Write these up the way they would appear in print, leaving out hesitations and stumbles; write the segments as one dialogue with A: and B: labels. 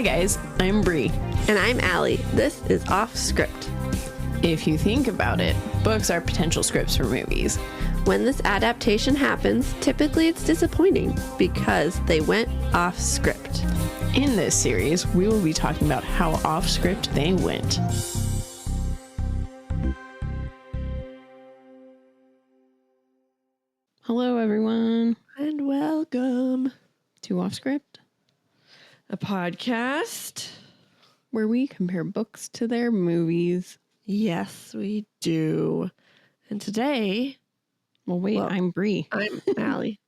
A: Hi guys, I'm Bri.
B: And I'm Alli. This is Offscript.
A: If you think about it, books are potential scripts for movies.
B: When this adaptation happens, typically it's disappointing because they went off script.
A: In this series, we will be talking about how off script they went. Hello everyone,
B: And welcome
A: to Off Script,
B: a podcast
A: where we compare books to their movies.
B: Yes, we do. And today,
A: I'm Bri.
B: I'm Alli.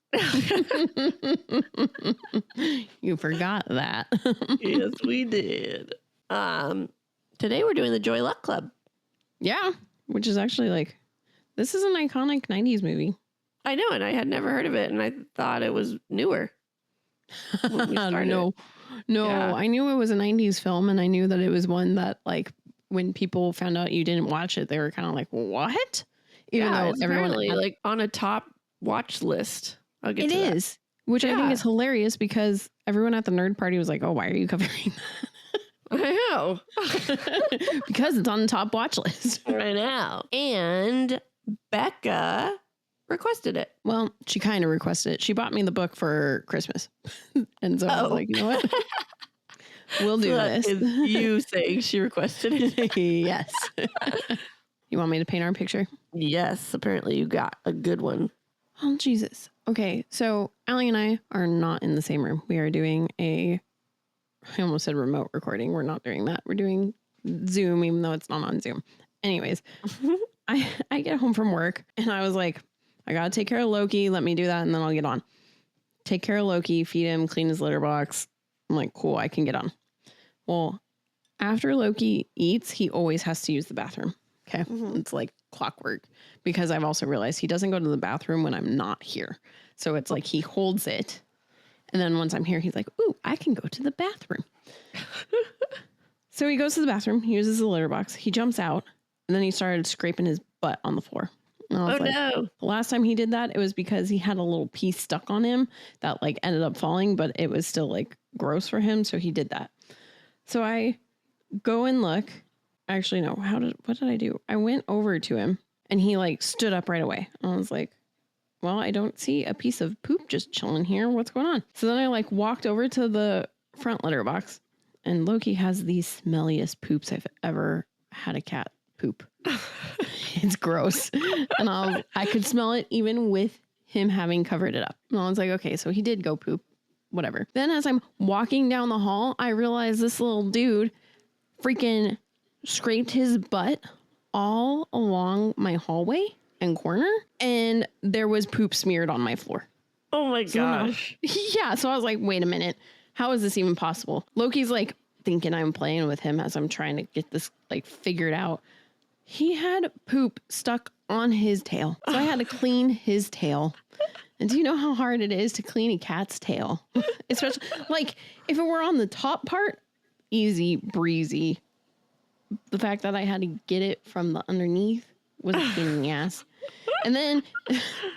A: You forgot that.
B: Yes, we did. Today we're doing the Joy Luck Club.
A: Yeah, which is actually this is an iconic 90s movie.
B: I know, and I had never heard of it, and I thought it was newer. When we started.
A: No,
B: Yeah.
A: I knew it was a 90s film, and I knew that it was one that, when people found out you didn't watch it, they were kind of like, what? Even though
B: it's
A: everyone
B: apparently on a top watch list. I'll get
A: it
B: to that.
A: is, which I think is hilarious because everyone at the nerd party was like, oh, why are you covering
B: I know.
A: that? Because it's on the top watch list.
B: I know. And Becca requested it.
A: Well, she kind of requested it. She bought me the book for Christmas. And so I was like, you know what? We'll do this.
B: Is you saying she requested it?
A: Yes. You want me to paint our picture?
B: Yes. Apparently you got a good one.
A: Oh, Jesus. Okay. So Alli and I are not in the same room. We are doing I almost said remote recording. We're not doing that. We're doing Zoom, even though it's not on Zoom. Anyways, I get home from work and I was like, I got to take care of Loki. Let me do that. And then I'll get on. Take care of Loki, feed him, clean his litter box. I'm like, cool, I can get on. Well, after Loki eats, he always has to use the bathroom. Okay. Mm-hmm. It's like clockwork because I've also realized he doesn't go to the bathroom when I'm not here. So it's like he holds it. And then once I'm here, he's like, ooh, I can go to the bathroom. So he goes to the bathroom. He uses the litter box. He jumps out. And then he started scraping his butt on the floor. And I was
B: no.
A: The last time he did that, it was because he had a little piece stuck on him that ended up falling, but it was still gross for him. So he did that. So I go and look. Actually, no. What did I do? I went over to him and he stood up right away. And I was like, well, I don't see a piece of poop just chilling here. What's going on? So then I walked over to the front litter box and Loki has the smelliest poops I've ever had a cat poop. It's gross. And I could smell it even with him having covered it up. And I was like, okay, so he did go poop. Whatever. Then as I'm walking down the hall, I realized this little dude freaking scraped his butt all along my hallway and corner. And there was poop smeared on my floor.
B: Oh my gosh.
A: Yeah. So I was like, wait a minute. How is this even possible? Loki's thinking I'm playing with him as I'm trying to get this figured out. He had poop stuck on his tail. So I had to clean his tail. And do you know how hard it is to clean a cat's tail? Especially if it were on the top part, easy breezy. The fact that I had to get it from the underneath was a pain in the ass. And then,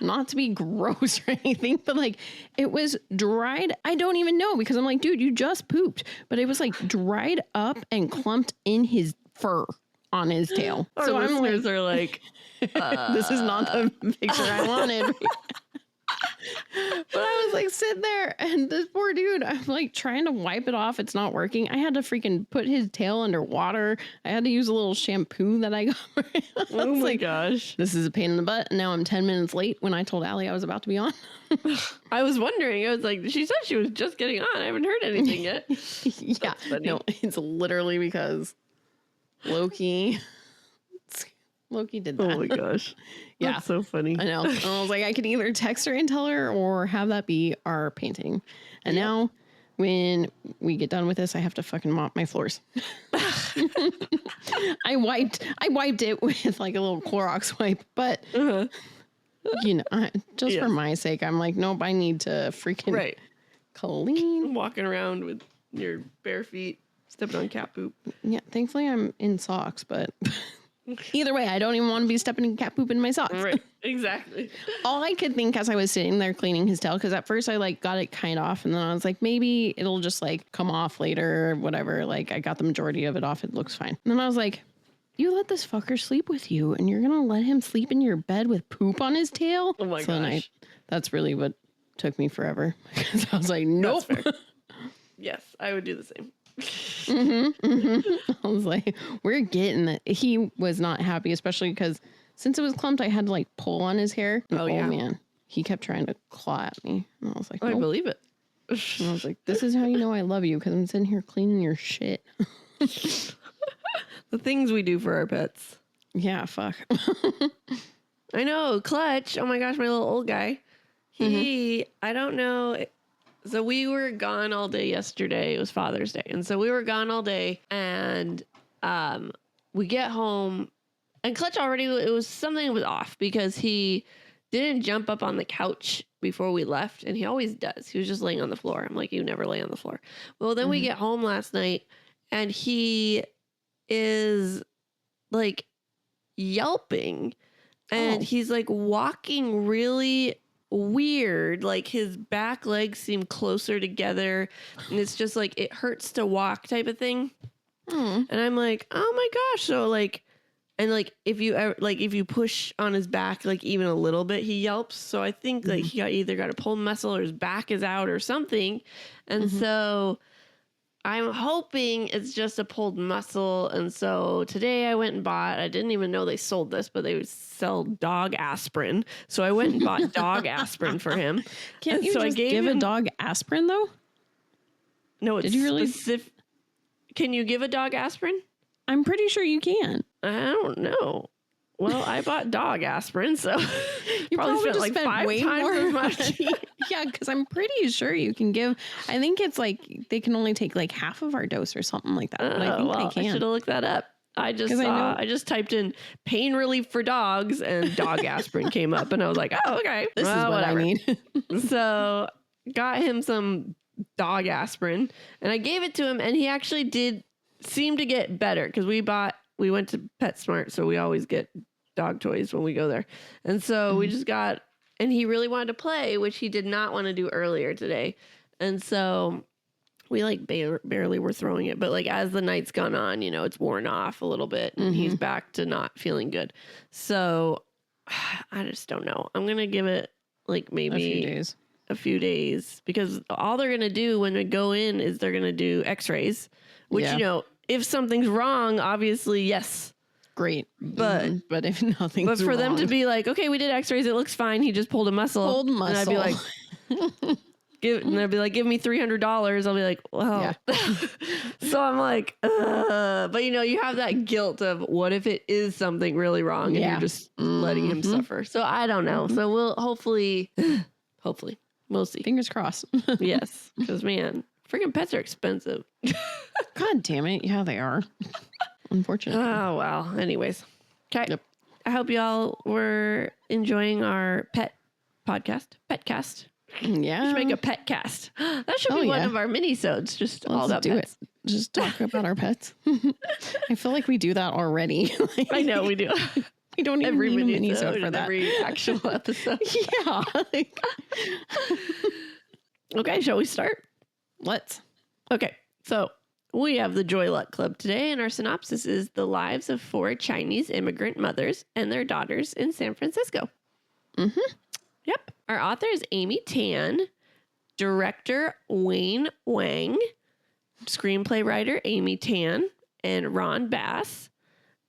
A: not to be gross or anything, but it was dried. I don't even know because I'm like, dude, you just pooped. But it was dried up and clumped in his fur on his tail.
B: Our
A: so I'm
B: listeners are
A: this is not the picture I wanted. But I was sitting there and this poor dude, I'm trying to wipe it off. It's not working. I had to freaking put his tail under water. I had to use a little shampoo that I got for him.
B: Oh my gosh.
A: This is a pain in the butt. And now I'm 10 minutes late when I told Alli I was about to be on.
B: I was wondering. I was like, she said she was just getting on. I haven't heard anything yet.
A: Yeah. No, it's literally because Loki did that.
B: Oh my gosh.
A: Yeah.
B: That's so funny.
A: I know. And I was like, I could either text her and tell her or have that be our painting. And now when we get done with this, I have to fucking mop my floors. I wiped it with a little Clorox wipe, but just for my sake, I'm like, nope, I need to freaking clean.
B: Walking around with your bare feet, stepping on cat poop.
A: Yeah. Thankfully I'm in socks, but Either way, I don't even want to be stepping in cat poop in my socks.
B: Right. Exactly.
A: All I could think as I was sitting there cleaning his tail, because at first I like got it kind of off, and then I was like, maybe it'll just like come off later or whatever. Like I got the majority of it off. It looks fine. And then I was like, you let this fucker sleep with you, and you're going to let him sleep in your bed with poop on his tail?
B: Oh my gosh.
A: That's really what took me forever. Because I was like, nope.
B: That's fair. Yes, I would do the same.
A: I was like, we're getting it. He was not happy, especially because since it was clumped, I had to like pull on his hair.
B: Oh, yeah.
A: Man. He kept trying to claw at me. And I was like,
B: I
A: nope.
B: believe it.
A: And I was like, this is how you know I love you, because I'm sitting here cleaning your shit.
B: The things we do for our pets.
A: Yeah, fuck.
B: I know. Clutch. Oh my gosh, my little old guy. I don't know. So we were gone all day yesterday. It was Father's Day. And so we were gone all day, and we get home, and Clutch already, it was something was off because he didn't jump up on the couch before we left. And he always does. He was just laying on the floor. I'm like, you never lay on the floor. Well, then we get home last night, and he is like yelping, and he's like walking really weird, like his back legs seem closer together, and it's just like it hurts to walk type of thing. And I'm like, oh my gosh. So like, and like if you push on his back like even a little bit, he yelps. So I think like he either got a pulled muscle or his back is out or something. And so I'm hoping it's just a pulled muscle. And so today I went and bought, I didn't even know they sold this, but they would sell dog aspirin. So I went and bought dog aspirin for him.
A: Can't you just give a dog aspirin though?
B: No, it's
A: Did you really?
B: Can you give a dog aspirin?
A: I'm pretty sure you can.
B: I don't know. Well, I bought dog aspirin, so
A: You probably
B: spent like 5 times as much.
A: Yeah, because I'm pretty sure you can give. I think it's like they can only take like half of our dose or something like that. But I think they can.
B: I should have looked that up. I just typed in pain relief for dogs, and dog aspirin came up, and I was like, oh, okay,
A: this is what I need.
B: So got him some dog aspirin, and I gave it to him, and he actually did seem to get better because we went to PetSmart, so we always get dog toys when we go there. And so we just got, and he really wanted to play, which he did not want to do earlier today. And so we like barely were throwing it, but like as the night's gone on, you know, it's worn off a little bit, and he's back to not feeling good. So I just don't know. I'm going to give it like maybe a few days, because all they're going to do when we go in is they're going to do x-rays, which, you know, if something's wrong, obviously, yes.
A: Great.
B: But
A: if nothing's
B: But for
A: wrong,
B: them to be like, okay, we did x-rays, it looks fine, he just pulled a muscle. And I'd be like, they'd be like, give me $300. I'll be like, well. Yeah. So I'm like, but you know, you have that guilt of what if it is something really wrong and you're just letting him suffer. So I don't know. So we'll hopefully, we'll see.
A: Fingers crossed.
B: Yes. Because man, freaking pets are expensive.
A: God damn it. Yeah, they are. Unfortunately.
B: Oh, well. Anyways. Okay.
A: Yep.
B: I hope y'all were enjoying our pet podcast. Petcast.
A: Yeah.
B: We should make a pet cast. That should be one of our mini-sodes. Just all about pets.
A: Just talk about our pets. I feel like we do that already.
B: I know we do.
A: We don't even need a mini-sode for that.
B: Every actual episode.
A: Yeah.
B: Okay, shall we start?
A: Let's.
B: Okay, so we have the Joy Luck Club today, and our synopsis is the lives of 4 Chinese immigrant mothers and their daughters in San Francisco. Yep. Our author is Amy Tan, director Wayne Wang, screenplay writer Amy Tan and Ron Bass,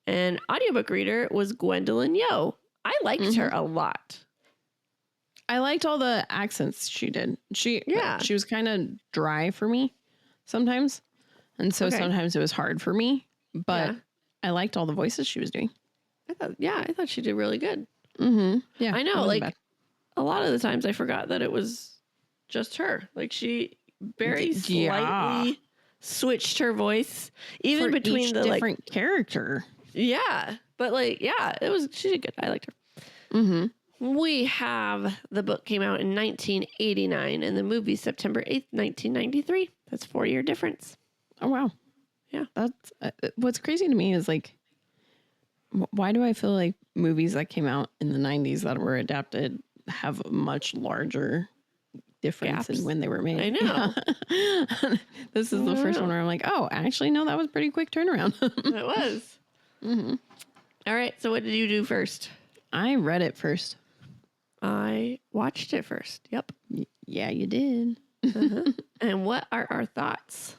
B: and audiobook reader was Gwendolyn Yo. I liked her a lot.
A: I liked all the accents she did. She was kind of dry for me sometimes. And so sometimes it was hard for me, but I liked all the voices she was doing.
B: I thought she did really good.
A: Yeah.
B: I know, like a lot of the times I forgot that it was just her. Like she very slightly switched her voice, even for between the
A: different character.
B: Yeah. But like, she did good. I liked her. We have the book came out in 1989 and the movie September 8th, 1993. That's 4-year difference.
A: Oh, wow.
B: Yeah.
A: That's what's crazy to me is like Why do I feel like movies that came out in the 90s that were adapted have a much larger difference
B: Gaps.
A: in when they were made?
B: I know.
A: Yeah. This is the first one where I'm like, oh, actually, no, that was pretty quick turnaround.
B: It was. Mm-hmm. All right. So what did you do first?
A: I read it first.
B: I watched it first. Yep.
A: Yeah, you did.
B: Uh-huh. And what are our thoughts?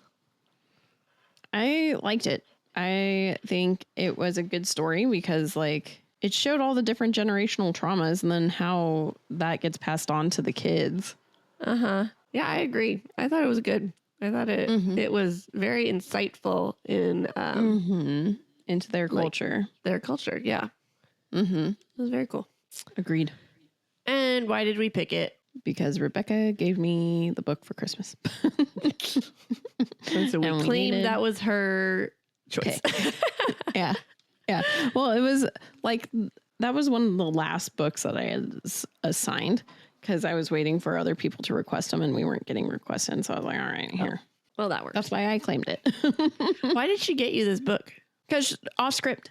A: I liked it. I think it was a good story because, like, it showed all the different generational traumas and then how that gets passed on to the kids.
B: Uh-huh. Yeah, I agree. I thought it was good. I thought it was very insightful in
A: Into their culture.
B: Their culture, yeah. It was very cool.
A: Agreed.
B: And why did we pick it?
A: Because Rebecca gave me the book for Christmas.
B: And so we
A: And we
B: claimed
A: needed
B: that was her choice.
A: Yeah. Yeah. Well, it was like, that was one of the last books that I had assigned because I was waiting for other people to request them and we weren't getting requests in. So I was like, all right, here.
B: Well, that works.
A: That's why I claimed it.
B: Why did she get you this book?
A: Because Offscript,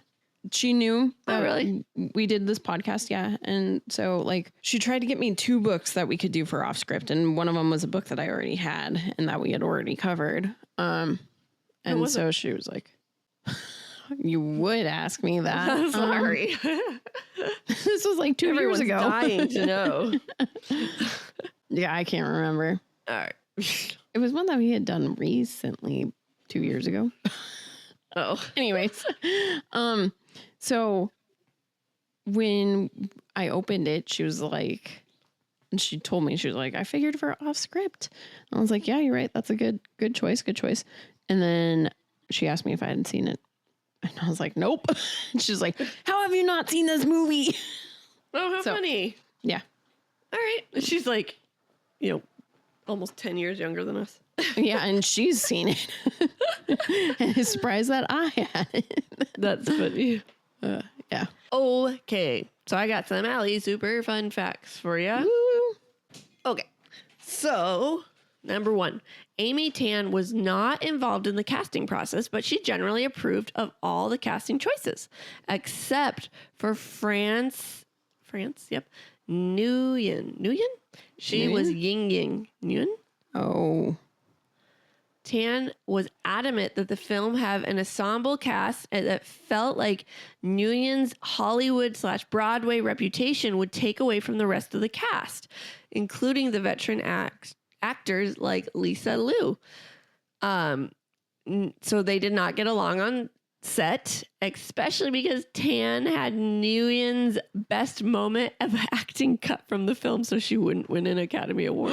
A: she knew that
B: really?
A: we did this podcast. Yeah. And so, like, she tried to get me 2 books that we could do for Offscript. And one of them was a book that I already had and that we had already covered. And so she was like, you would ask me that.
B: I'm sorry.
A: This was like 2 years ago.
B: Dying to know.
A: Yeah, I can't remember.
B: All right.
A: It was one that we had done recently 2 years ago.
B: Oh.
A: Anyways, so when I opened it, she was like, and she told me, she was like, I figured for Offscript. I was like, yeah, you're right. That's a good choice. Good choice. And then she asked me if I hadn't seen it. And I was like, nope. And she's like, how have you not seen this movie?
B: Oh, how funny.
A: Yeah.
B: All right. She's like, almost 10 years younger than us.
A: Yeah, and she's seen it. And is surprised that I had it.
B: That's funny.
A: Yeah.
B: Okay. So I got some Allie super fun facts for you.
A: Woo.
B: Okay. So, number 1, Amy Tan was not involved in the casting process, but she generally approved of all the casting choices, except for France, yep, Nguyen. She was Ying Ying Nguyen.
A: Oh.
B: Tan was adamant that the film have an ensemble cast and that felt like Nguyen's Hollywood/Broadway reputation would take away from the rest of the cast, including the veteran actors like Lisa Liu. So they did not get along on set, especially because Tan had Nguyen's best moment of acting cut from the film so she wouldn't win an Academy Award.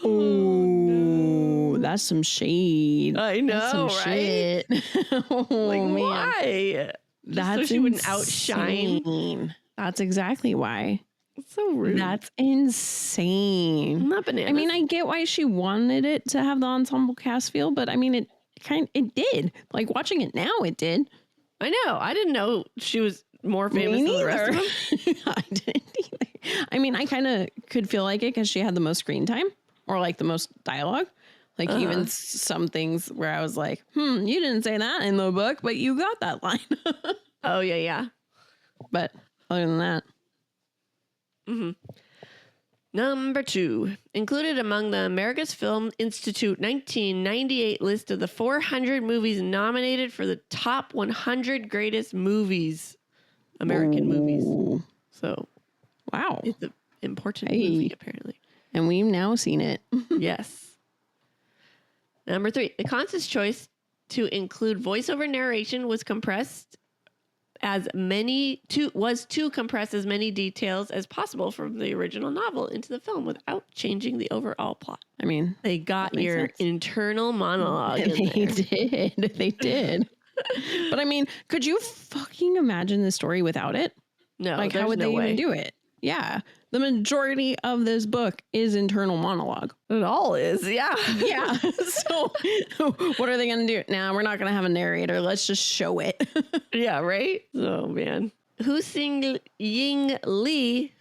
A: Oh, that's some shade.
B: I know,
A: that's some
B: right?
A: Shit. Oh,
B: Like,
A: man.
B: why?
A: That's
B: so she wouldn't
A: insane.
B: outshine.
A: That's exactly why.
B: It's so rude.
A: That's insane.
B: Not bananas.
A: I mean, I get why she wanted it to have the ensemble cast feel, but I mean, it did. Like, watching it now, it did.
B: I know. I didn't know she was more famous than the rest of them.
A: I didn't either. I mean, I kind of could feel like it because she had the most screen time or like the most dialogue. Like even some things where I was like, you didn't say that in the book, but you got that line.
B: Oh, yeah.
A: But other than that.
B: Mm-hmm. Number 2, included among the America's Film Institute 1998 list of the 400 movies nominated for the top 100 greatest movies, American movies. So,
A: wow.
B: It's an important movie, apparently.
A: And we've now seen it.
B: Yes. Number 3, the conscious choice to include voiceover narration was to compress as many details as possible from the original novel into the film without changing the overall plot.
A: I mean,
B: they got your
A: sense.
B: Internal monologue.
A: They did. But I mean, could you fucking imagine the story without it?
B: No,
A: like how would they even do it? Yeah. The majority of this book is internal monologue.
B: It all is, yeah.
A: Yeah. So what are they going to do? Nah, we're not going to have a narrator. Let's just show it.
B: Yeah, right? Oh, man. Su Ying Lee,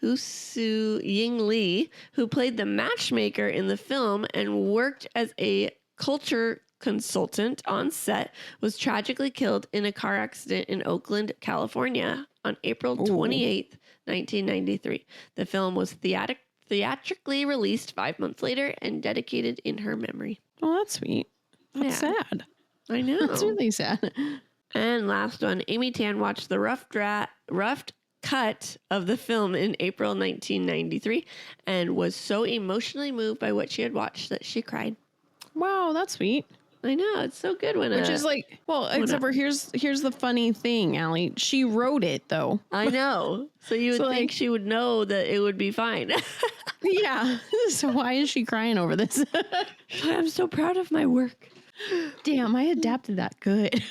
B: who played the matchmaker in the film and worked as a culture consultant on set, was tragically killed in a car accident in Oakland, California on April 28th, 1993. The film was theatrically released 5 months later and dedicated in her memory.
A: Oh, that's sweet. That's sad.
B: I know.
A: That's really sad.
B: And last one, Amy Tan watched the rough cut of the film in April 1993 and was so emotionally moved by what she had watched that she cried.
A: Wow, that's sweet.
B: I know, it's so good when
A: Which is like, well, except for here's the funny thing, Allie. She wrote it though.
B: I know. So you would think she would know that it would be fine.
A: Yeah. So why is she crying over this?
B: I'm so proud of my work.
A: Damn, I adapted that good.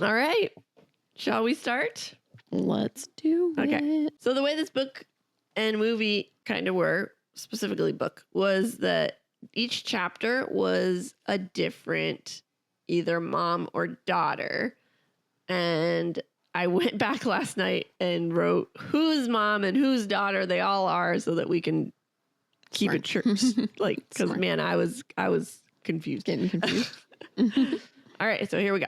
B: All right. Shall we start?
A: Let's do it.
B: So the way this book and movie kind of were, specifically book, was that each chapter was a different either mom or daughter. And I went back last night and wrote whose mom and whose daughter they all are so that we can keep it true. Like, because man, I was confused.
A: Getting confused.
B: All right, so here we go.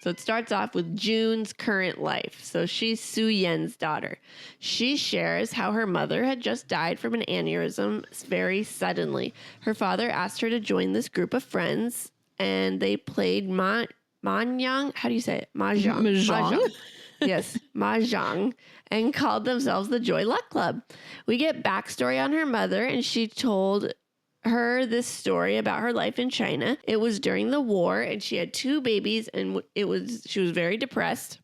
B: So it starts off with June's current life. So she's Su Yen's daughter. She shares how her mother had just died from an aneurysm very suddenly. Her father asked her to join this group of friends, and they played Mahjong. How do you say it? Mahjong.
A: Mahjong.
B: Yes, Mahjong, and called themselves the Joy Luck Club. We get backstory on her mother, and she told her this story about her life in China. It was during the war, and she had 2 babies, and she was very depressed.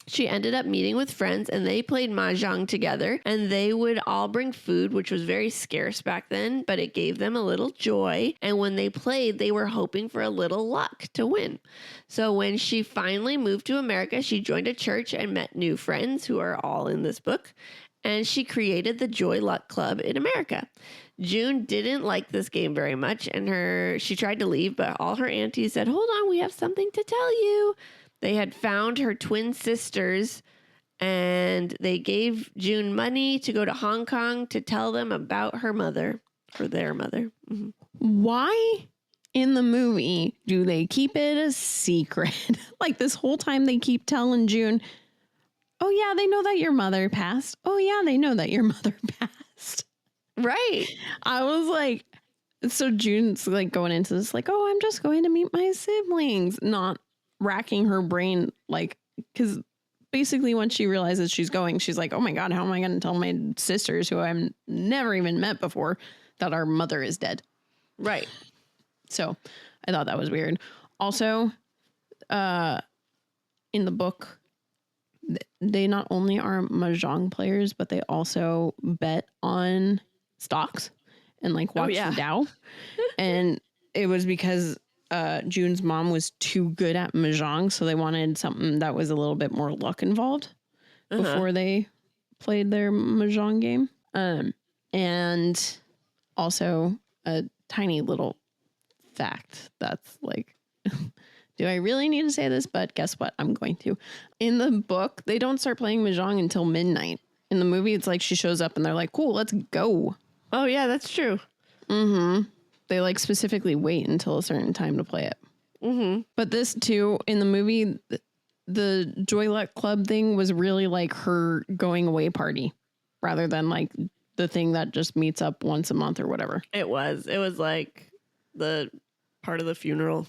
B: She ended up meeting with friends, and they played mahjong together, and they would all bring food, which was very scarce back then, but it gave them a little joy. And when they played, they were hoping for a little luck to win. So when she finally moved to America, she joined a church and met new friends who are all in this book. And she created the Joy Luck Club in America. June didn't like this game very much, and she tried to leave, but all her aunties said, "Hold on, we have something to tell you." They had found her twin sisters, and they gave June money to go to Hong Kong to tell them about her mother, or their mother. Mm-hmm.
A: Why in the movie do they keep it a secret? Like this whole time they keep telling June, "Oh yeah, they know that your mother passed. Oh yeah, they know that your mother passed."
B: Right.
A: I was like, so June's like going into this like, "Oh, I'm just going to meet my siblings," not racking her brain, like, because basically once she realizes she's going, she's like, "Oh my God, how am I going to tell my sisters who I've never even met before that our mother is dead?"
B: Right.
A: So I thought that was weird. Also, in the book, they not only are mahjong players, but they also bet on stocks and like watch the Dow. And it was because June's mom was too good at mahjong, so they wanted something that was a little bit more luck involved before they played their mahjong game. And also a tiny little fact that's like, do I really need to say this? But guess what? I'm going to. In the book, they don't start playing mahjong until midnight. In the movie, it's like she shows up and they're like, "Cool, let's go."
B: Oh, yeah, that's true.
A: Mm-hmm. They like specifically wait until a certain time to play it.
B: Mm-hmm.
A: But this too, in the movie, the Joy Luck Club thing was really like her going away party rather than like the thing that just meets up once a month or whatever.
B: It was like the part of the funeral.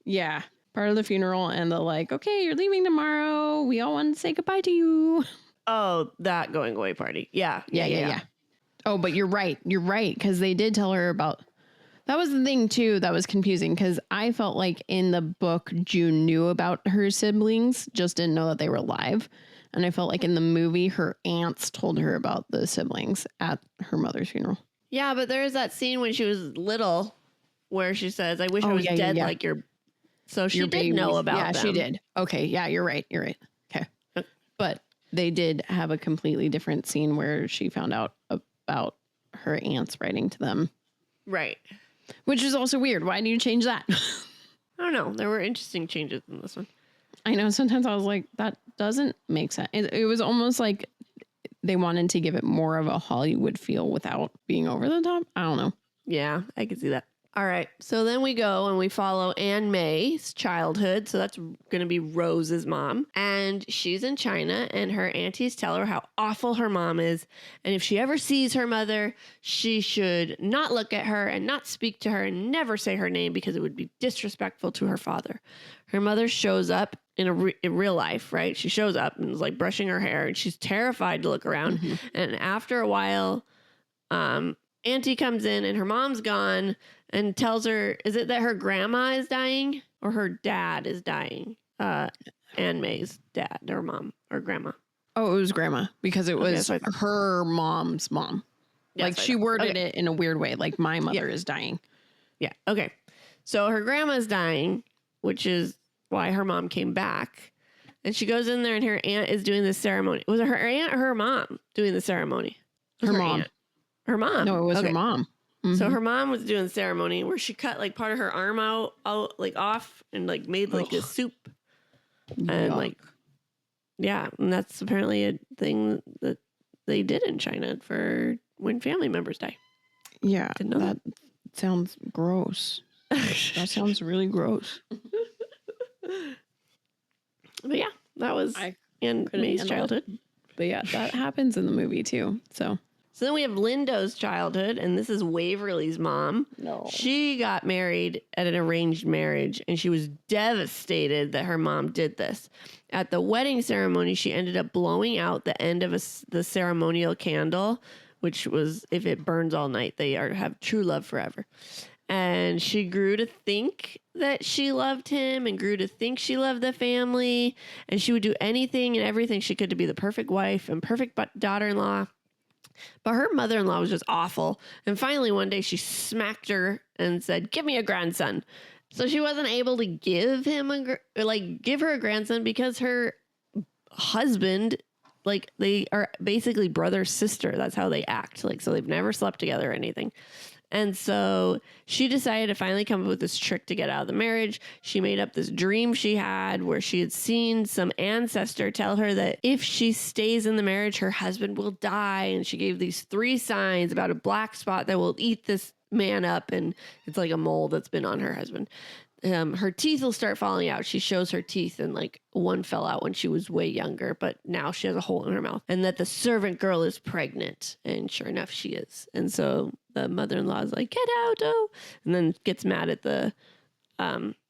A: Yeah. Part of the funeral and the like, "Okay, you're leaving tomorrow. We all want to say goodbye to you."
B: Oh, that going away party. Yeah.
A: Oh, but you're right. You're right. Because they did tell her about... That was the thing, too, that was confusing. Because I felt like in the book, June knew about her siblings, just didn't know that they were alive. And I felt like in the movie, her aunts told her about the siblings at her mother's funeral.
B: Yeah, but there's that scene when she was little where she says, "I wish I was dead like your..." So she did know about them.
A: Yeah, she did. Okay, yeah, you're right. You're right. Okay. But they did have a completely different scene where she found out about her aunts writing to them.
B: Right.
A: Which is also weird. Why do you change that?
B: I don't know. There were interesting changes in this one.
A: I know. Sometimes I was like, that doesn't make sense. It was almost like they wanted to give it more of a Hollywood feel without being over the top. I don't know.
B: Yeah, I could see that. All right. So then we go and we follow Anne May's childhood. So that's going to be Rose's mom. And she's in China, and her aunties tell her how awful her mom is. And if she ever sees her mother, she should not look at her and not speak to her and never say her name because it would be disrespectful to her father. Her mother shows up in real life, right? She shows up and is like brushing her hair, and she's terrified to look around. Mm-hmm. And after a while, Auntie comes in and her mom's gone and tells her, is it that her grandma is dying or her dad is dying? Anne May's dad or mom or grandma.
A: Oh, it was grandma because it was her mom's mom. Yes, like she worded it in a weird way. Like my mother is dying. Yeah.
B: Okay. So her grandma's dying, which is why her mom came back. And she goes in there and her aunt is doing this ceremony. Was it her aunt or her mom doing the ceremony?
A: Her mom.
B: Aunt. Her mom.
A: No, it was her mom.
B: Mm-hmm. So her mom was doing the ceremony where she cut like part of her arm out like off and like made like this soup. And like, yeah. And that's apparently a thing that they did in China for when family members die.
A: Yeah. That sounds gross. That sounds really gross.
B: But yeah, that was Anne May's childhood.
A: But yeah, that happens in the movie too. So
B: then we have Lindo's childhood, and this is Waverly's mom.
A: No.
B: She got married at an arranged marriage, and she was devastated that her mom did this. At the wedding ceremony, she ended up blowing out the end of the ceremonial candle, which was, if it burns all night, they have true love forever. And she grew to think that she loved him and grew to think she loved the family. And she would do anything and everything she could to be the perfect wife and perfect daughter-in-law. But her mother-in-law was just awful. And finally, one day she smacked her and said, "Give me a grandson." So she wasn't able to give her a grandson because her husband, like, they are basically brother sister. That's how they act. Like, so they've never slept together or anything. And so she decided to finally come up with this trick to get out of the marriage. She made up this dream she had where she had seen some ancestor tell her that if she stays in the marriage, her husband will die. And she gave these 3 signs about a black spot that will eat this man up. And it's like a mole that's been on her husband. Her teeth will start falling out. She shows her teeth, and like one fell out when she was way younger, but now she has a hole in her mouth. And that the servant girl is pregnant, and sure enough, she is. And so the mother-in-law is like, "Get out, oh!" And then gets mad at the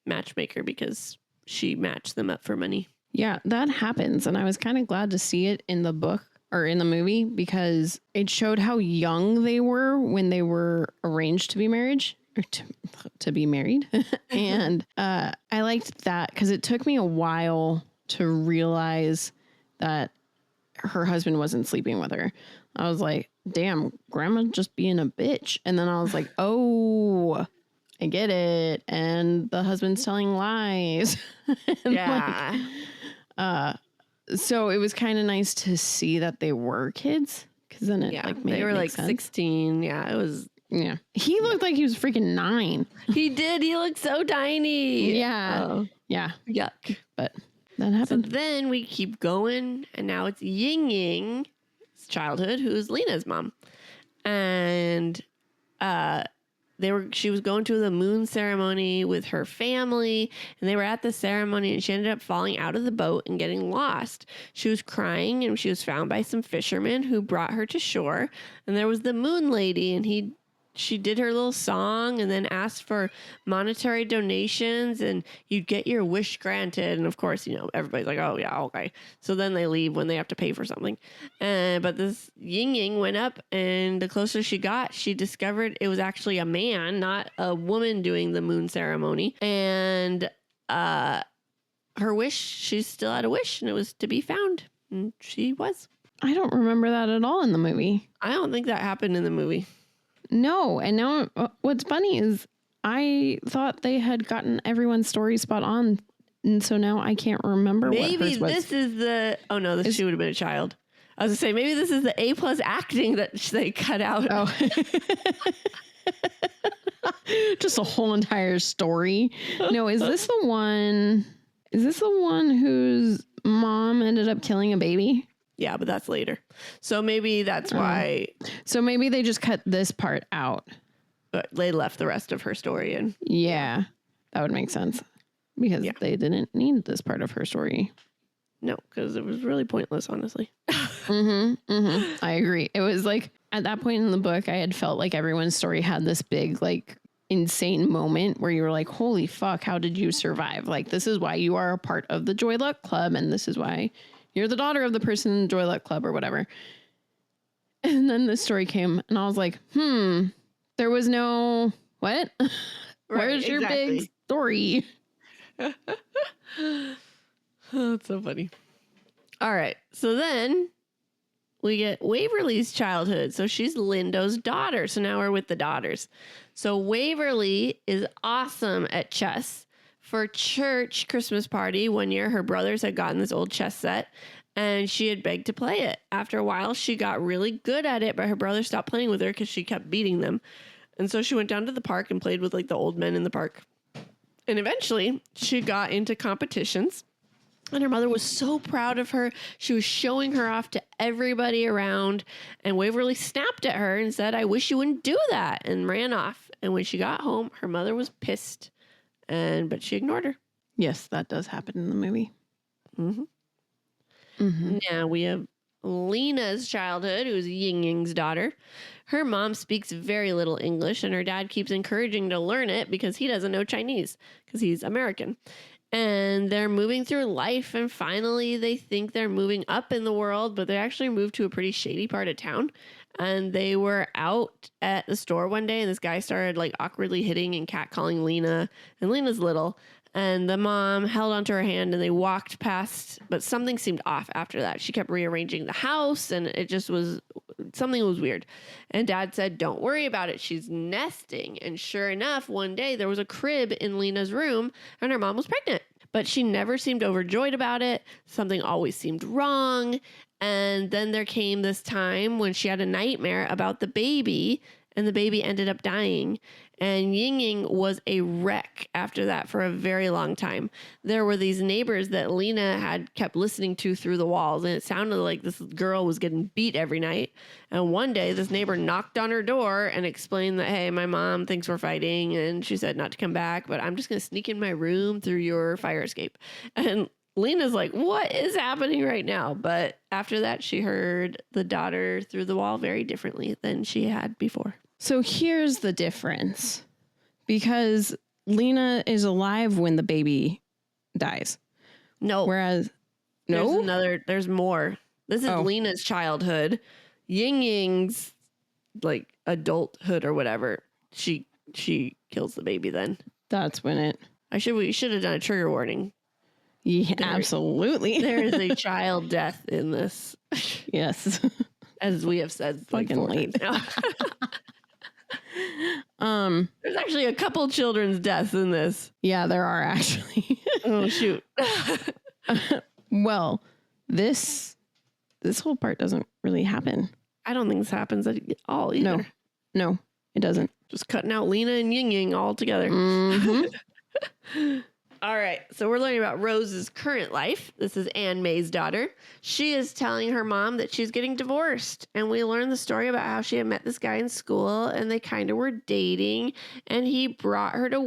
B: matchmaker because she matched them up for money.
A: Yeah, that happens, and I was kind of glad to see it in the book or in the movie because it showed how young they were when they were arranged to be married. To be married. And I liked that because it took me a while to realize that her husband wasn't sleeping with her. I was like, damn, grandma just being a bitch. And then I was like, oh, I get it. And the husband's telling lies.
B: Yeah.
A: So it was kind of nice to see that they were kids because then it made
B: they were like
A: sense.
B: 16. Yeah, it was.
A: Yeah. He looked like he was freaking 9.
B: He did. He looked so tiny.
A: Yeah.
B: Oh.
A: Yeah.
B: Yuck.
A: But that happened.
B: So then we keep going, and now it's Ying Ying's childhood, who's Lena's mom. And she was going to the moon ceremony with her family, and they were at the ceremony, and she ended up falling out of the boat and getting lost. She was crying, and she was found by some fishermen who brought her to shore. And there was the moon lady, and she did her little song and then asked for monetary donations, and you'd get your wish granted. And of course, everybody's like, "Oh yeah, okay." So then they leave when they have to pay for something. But this Ying Ying went up, and the closer she got, she discovered it was actually a man, not a woman, doing the moon ceremony. And her wish, she still had a wish, and it was to be found. And she was.
A: I don't remember that at all in the movie.
B: I don't think that happened in the movie.
A: No, and now what's funny is I thought they had gotten everyone's story spot on, and so now I can't remember
B: maybe
A: what hers was.
B: This is the... Oh, no, she would have been a child. I was going to say, maybe this is the A+ acting that they cut out.
A: Oh. Just a whole entire story. No, is this the one whose mom ended up killing a baby?
B: Yeah, but that's later. So maybe that's why.
A: So maybe they just cut this part out.
B: But they left the rest of her story in.
A: Yeah, that would make sense because they didn't need this part of her story.
B: No, because it was really pointless, honestly.
A: I agree. It was like at that point in the book, I had felt like everyone's story had this big, like, insane moment where you were like, holy fuck, how did you survive? Like, this is why you are a part of the Joy Luck Club, and this is why you're the daughter of the person in the Joy Luck Club or whatever. And then this story came, and I was like, there was no, what? Where's your big story?
B: Oh, that's so funny. All right. So then we get Waverly's childhood. So she's Lindo's daughter. So now we're with the daughters. So Waverly is awesome at chess. For church Christmas party one year, her brothers had gotten this old chess set and she had begged to play it. After a while, she got really good at it, but her brother stopped playing with her because she kept beating them. And so she went down to the park and played with like the old men in the park. And eventually she got into competitions. And her mother was so proud of her. She was showing her off to everybody around. And Waverly snapped at her and said, I wish you wouldn't do that, and ran off. And when she got home, her mother was pissed. But she ignored her.
A: Yes, that does happen in the movie.
B: Now we have Lena's childhood, who's Ying Ying's daughter. Her mom speaks very little English, and her dad keeps encouraging to learn it because he doesn't know Chinese because he's American. And they're moving through life, and finally they think they're moving up in the world, but they actually moved to a pretty shady part of town. And they were out at the store one day, and this guy started like awkwardly hitting and catcalling Lena, and Lena's little. And the mom held onto her hand and they walked past, but something seemed off after that. She kept rearranging the house and it just was, something was weird. And dad said, don't worry about it. She's nesting. And sure enough, one day there was a crib in Lena's room and her mom was pregnant, but she never seemed overjoyed about it. Something always seemed wrong. And then there came this time when she had a nightmare about the baby, and the baby ended up dying. And Ying Ying was a wreck after that for a very long time. There were these neighbors that Lena had kept listening to through the walls, and it sounded like this girl was getting beat every night. And one day, this neighbor knocked on her door and explained that, hey, my mom thinks we're fighting, and she said not to come back, but I'm just going to sneak in my room through your fire escape. And Lena's like, what is happening right now? But after that, she heard the daughter through the wall very differently than she had before.
A: So here's the difference. Because Lena is alive when the baby dies.
B: No.
A: Whereas,
B: there's more. This is Lena's childhood. Ying Ying's like adulthood or whatever. She kills the baby then.
A: That's when
B: we should have done a trigger warning.
A: Yeah, absolutely.
B: There is a child death in this.
A: Yes.
B: As we have said.
A: Fucking late.
B: There's actually a couple children's deaths in this.
A: Yeah, there are actually.
B: Oh, shoot.
A: Well, this whole part doesn't really happen.
B: I don't think this happens at all either.
A: No, it doesn't.
B: Just cutting out Lena and Ying Ying all together. All right, so we're learning about Rose's current life. This is Anne May's daughter. She is telling her mom that she's getting divorced. And we learn the story about how she had met this guy in school and they kind of were dating. And he brought her to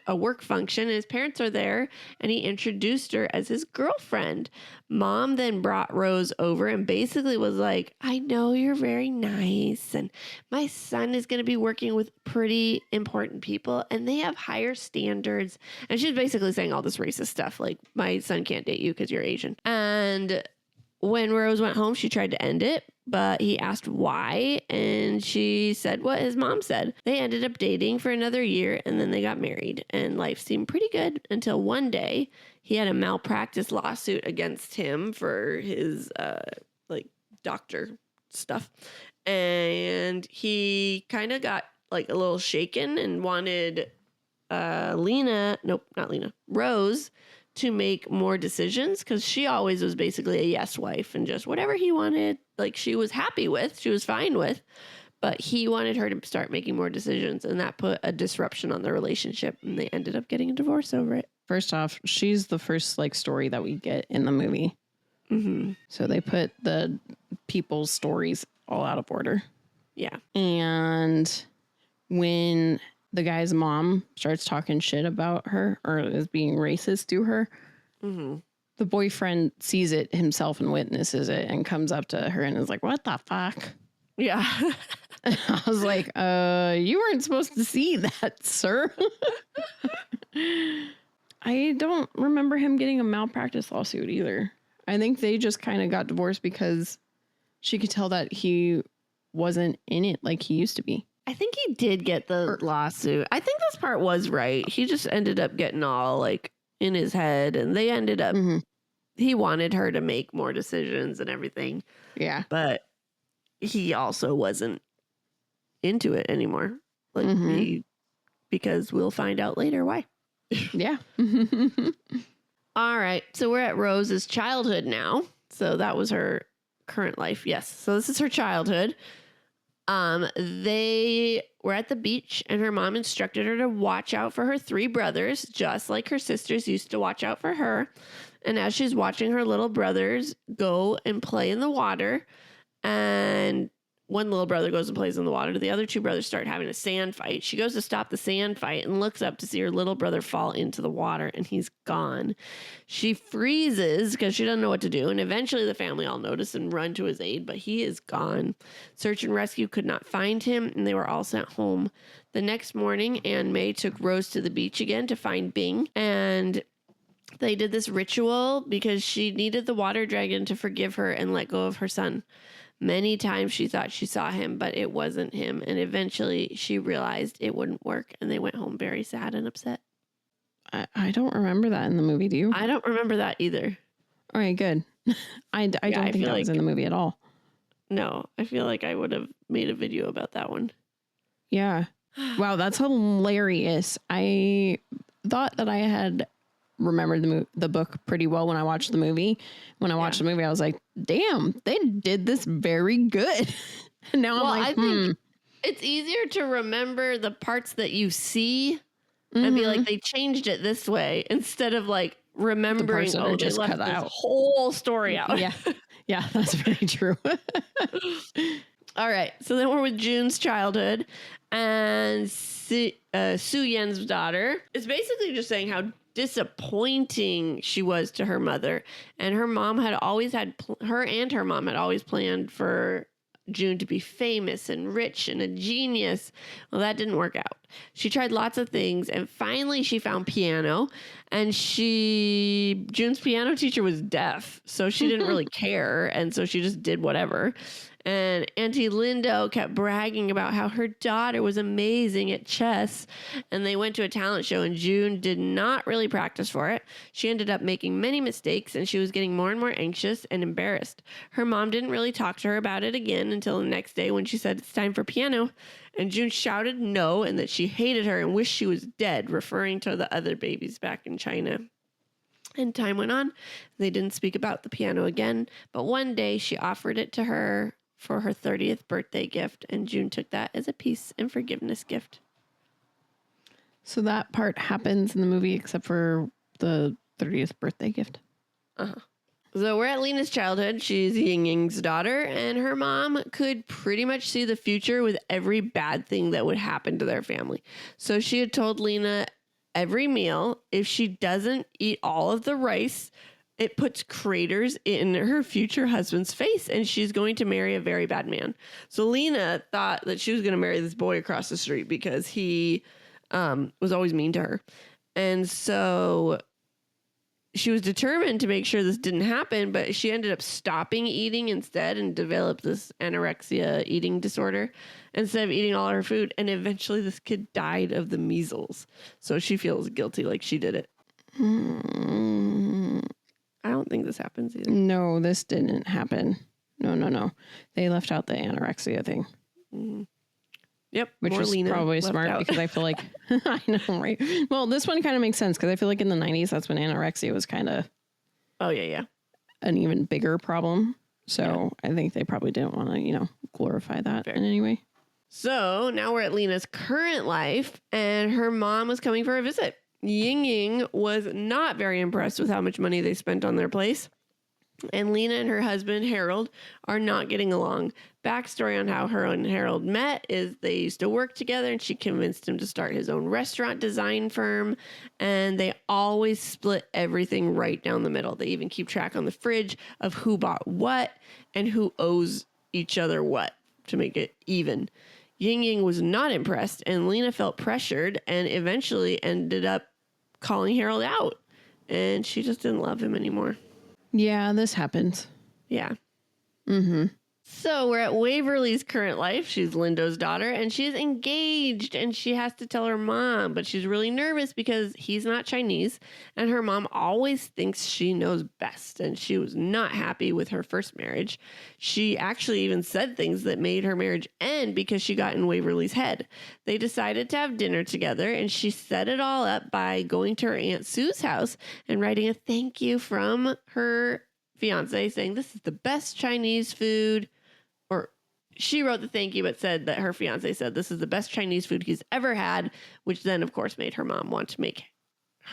B: a work function, and his parents are there, and he introduced her as his girlfriend. Mom then brought Rose over and basically was like, I know you're very nice, and my son is going to be working with pretty important people, and they have higher standards. And she's basically saying all this racist stuff, like, my son can't date you because you're Asian. And when Rose went home, she tried to end it, but he asked why, and she said what his mom said. They ended up dating for another year, and then they got married, and life seemed pretty good until one day he had a malpractice lawsuit against him for his doctor stuff, and he kind of got like a little shaken and wanted Rose to make more decisions, because she always was basically a yes wife and just whatever he wanted, like she was happy with, she was fine with, but he wanted her to start making more decisions, and that put a disruption on the relationship, and they ended up getting a divorce over it.
A: First off, she's the first like story that we get in the movie. So they put the people's stories all out of order.
B: Yeah.
A: And when the guy's mom starts talking shit about her or is being racist to her, the boyfriend sees it himself and witnesses it and comes up to her and is like, what the fuck?
B: Yeah.
A: I was like, you weren't supposed to see that, sir. I don't remember him getting a malpractice lawsuit either. I think they just kind of got divorced because she could tell that he wasn't in it like he used to be.
B: I think he did get the lawsuit. I think this part was right. He just ended up getting all like in his head, and they ended up, he wanted her to make more decisions and everything.
A: Yeah.
B: But he also wasn't into it anymore. Like because we'll find out later why.
A: Yeah.
B: All right. So we're at Rose's childhood now. So that was her current life. Yes. So this is her childhood. They were at the beach and her mom instructed her to watch out for her 3 brothers, just like her sisters used to watch out for her. And as she's watching her little brothers go and play in the water, and one little brother goes and plays in the water, the other 2 brothers start having a sand fight. She goes to stop the sand fight and looks up to see her little brother fall into the water, and he's gone. She freezes because she doesn't know what to do, and eventually the family all notice and run to his aid, but he is gone. Search and rescue could not find him, and they were all sent home. The next morning, Anne May took Rose to the beach again to find Bing, and they did this ritual because she needed the water dragon to forgive her and let go of her son. Many times she thought she saw him, but it wasn't him. And eventually she realized it wouldn't work, and they went home very sad and upset.
A: I don't remember that in the movie. Do you?
B: I don't remember that either.
A: All right, good. I don't think that was in the movie at all.
B: No, I feel like I would have made a video about that one.
A: Yeah. Wow, that's hilarious. I thought that I had remembered the book pretty well when I watched the movie. When I watched the movie, I was like, damn, they did this very good. And now I'm like,
B: I think it's easier to remember the parts that you see and be like, they changed it this way instead of like remembering,
A: they
B: just left
A: cut
B: this
A: out
B: whole story out.
A: Yeah. Yeah, that's very true.
B: All right. So then we're with June's childhood, and Su Yen's daughter is basically just saying how disappointing she was to her mother. And her mom had always had, her mom had always planned for June to be famous and rich and a genius. Well, that didn't work out. She tried lots of things, and finally she found piano, and June's piano teacher was deaf, so she didn't really care, and so she just did whatever. And Auntie Lindo kept bragging about how her daughter was amazing at chess. And they went to a talent show, and June did not really practice for it. She ended up making many mistakes, and she was getting more and more anxious and embarrassed. Her mom didn't really talk to her about it again until the next day when she said it's time for piano. And June shouted no, and that she hated her and wished she was dead, referring to the other babies back in China. And time went on. They didn't speak about the piano again. But one day she offered it to her for her 30th birthday gift, and June took that as a peace and forgiveness gift.
A: So that part happens in the movie except for the 30th birthday gift.
B: So we're at Lena's childhood. She's Ying Ying's daughter, and her mom could pretty much see the future with every bad thing that would happen to their family. So she had told Lena every meal, if she doesn't eat all of the rice, it puts craters in her future husband's face, and she's going to marry a very bad man. So Lena thought that she was going to marry this boy across the street because he was always mean to her. And so she was determined to make sure this didn't happen, but she ended up stopping eating instead and developed this anorexia eating disorder instead of eating all her food. And eventually this kid died of the measles. So she feels guilty like she did it. I don't think this happens either.
A: No, this didn't happen. No. They left out the anorexia thing.
B: Yep.
A: Which is probably smart because I feel like, I know, right? Well, this one kind of makes sense because I feel like in the 90s, that's when anorexia was kind of an even bigger problem. So I think they probably didn't want to, glorify that in any way.
B: So now we're at Lena's current life, and her mom was coming for a visit. Ying Ying was not very impressed with how much money they spent on their place. And Lena and her husband, Harold, are not getting along. Backstory on how her and Harold met is they used to work together and she convinced him to start his own restaurant design firm. And they always split everything right down the middle. They even keep track on the fridge of who bought what and who owes each other what to make it even. Ying Ying was not impressed and Lena felt pressured and eventually ended up calling Harold out. And she just didn't love him anymore.
A: Yeah, this happens.
B: Yeah.
A: Mm-hmm.
B: So we're at Waverly's current life. She's Lindo's daughter and she's engaged and she has to tell her mom, but she's really nervous because he's not Chinese and her mom always thinks she knows best. And she was not happy with her first marriage. She actually even said things that made her marriage end because she got in Waverly's head. They decided to have dinner together and she set it all up by going to her Aunt Sue's house and writing a thank you from her fiance saying, "This is the best Chinese food." Or she wrote the thank you, but said that her fiance said, "This is the best Chinese food he's ever had," which then, of course, made her mom want to make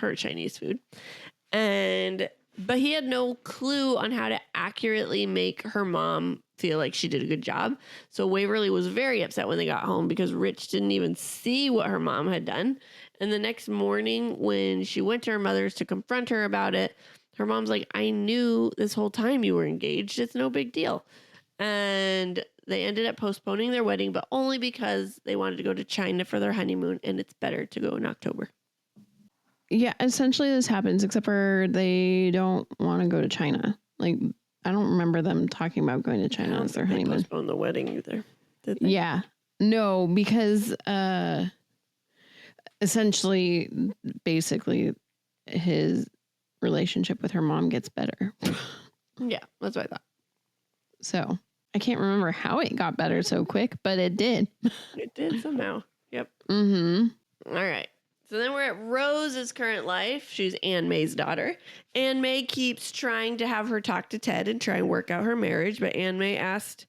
B: her Chinese food. But he had no clue on how to accurately make her mom feel like she did a good job. So Waverly was very upset when they got home because Rich didn't even see what her mom had done. And the next morning when she went to her mother's to confront her about it, her mom's like, "I knew this whole time you were engaged. It's no big deal." And they ended up postponing their wedding, but only because they wanted to go to China for their honeymoon, and it's better to go in October.
A: Yeah, essentially this happens, except for they don't want to go to China. Like, I don't remember them talking about going to China as their honeymoon.
B: They postponed the wedding either, did they?
A: Yeah. No, because essentially, basically, his relationship with her mom gets better.
B: Yeah, that's what I thought.
A: So I can't remember how it got better so quick, but it did.
B: It did somehow. Yep.
A: Mm-hmm.
B: All right. So then we're at Rose's current life. She's Ann May's daughter. Ann May keeps trying to have her talk to Ted and try and work out her marriage, but Ann May asked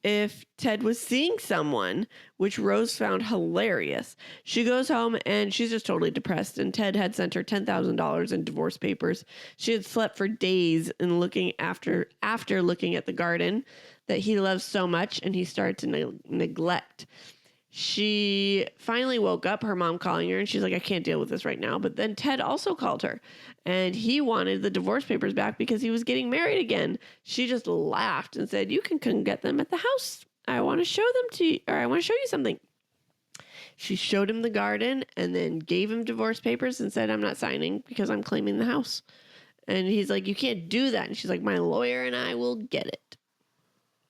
B: if Ted was seeing someone, which Rose found hilarious. She goes home and she's just totally depressed, and Ted had sent her $10,000 in divorce papers. She had slept for days and looking after looking at the garden that he loves so much, and he started to neglect. She finally woke up, her mom calling her, and she's like, "I can't deal with this right now." But then Ted also called her, and he wanted the divorce papers back because he was getting married again. She just laughed and said, "You can come get them at the house. I want to show them to you, or I want to show you something." She showed him the garden and then gave him divorce papers and said, "I'm not signing because I'm claiming the house." And he's like, "You can't do that." And she's like, "My lawyer and I will get it."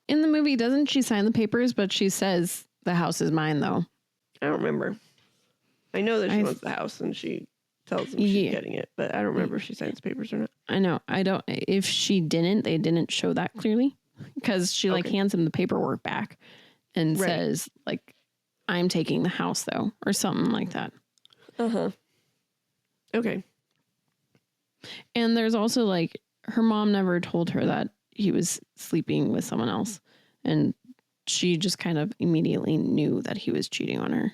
A: In the movie, doesn't she sign the papers, but she says, "The house is mine," though?
B: I don't remember. I know that she wants the house and she tells him she's getting it, but I don't remember if she signs papers or not.
A: I know. I don't. If she didn't, they didn't show that clearly because she hands him the paperwork back and says like, "I'm taking the house though," or something like that.
B: Uh-huh. Okay.
A: And there's also like her mom never told her that he was sleeping with someone else, and she just kind of immediately knew that he was cheating on her.